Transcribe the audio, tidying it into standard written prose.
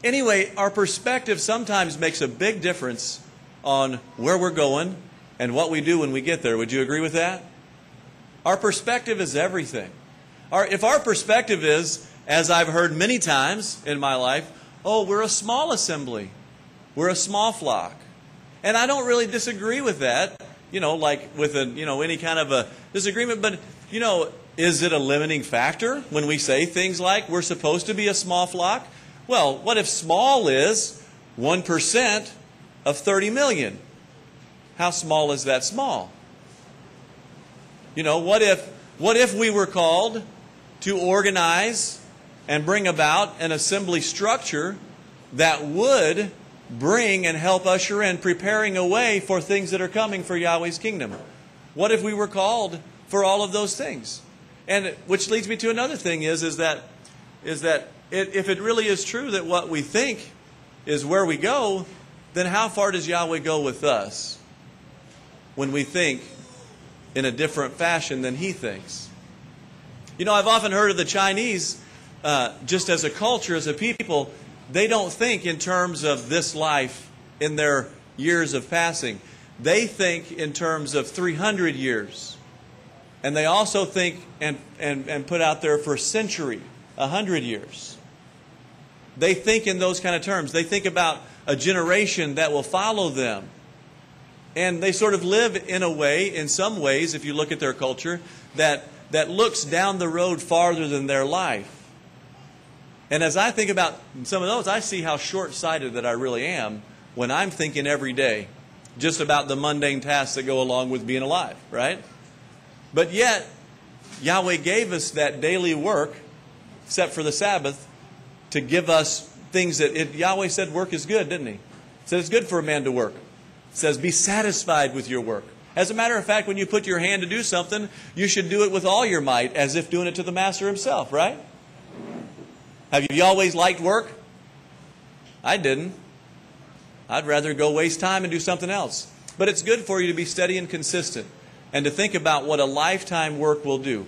Anyway, our perspective sometimes makes a big difference on where we're going and what we do when we get there. Would you agree with that? Our perspective is everything. If our perspective is, as I've heard many times in my life, oh, we're a small assembly, we're a small flock. And I don't really disagree with that, like with any kind of a disagreement, but, is it a limiting factor when we say things like we're supposed to be a small flock? Well, what if small is 1% of 30 million? How small is that small? What if we were called to organize and bring about an assembly structure that would bring and help usher in preparing a way for things that are coming for Yahweh's kingdom? What if we were called for all of those things? And which leads me to another thing is that if it really is true that what we think is where we go, then how far does Yahweh go with us when we think in a different fashion than He thinks? I've often heard of the Chinese, just as a culture, as a people, they don't think in terms of this life in their years of passing. They think in terms of 300 years. And they also think and put out there for a century, 100 years. They think in those kind of terms. They think about a generation that will follow them. And they sort of live in a way, in some ways, if you look at their culture, that looks down the road farther than their life. And as I think about some of those, I see how short-sighted that I really am when I'm thinking every day just about the mundane tasks that go along with being alive, right? But yet, Yahweh gave us that daily work, except for the Sabbath, to give us things that Yahweh said work is good, didn't He? He said it's good for a man to work. He says be satisfied with your work. As a matter of fact, when you put your hand to do something, you should do it with all your might, as if doing it to the Master Himself, right? Have you always liked work? I didn't. I'd rather go waste time and do something else. But it's good for you to be steady and consistent and to think about what a lifetime work will do.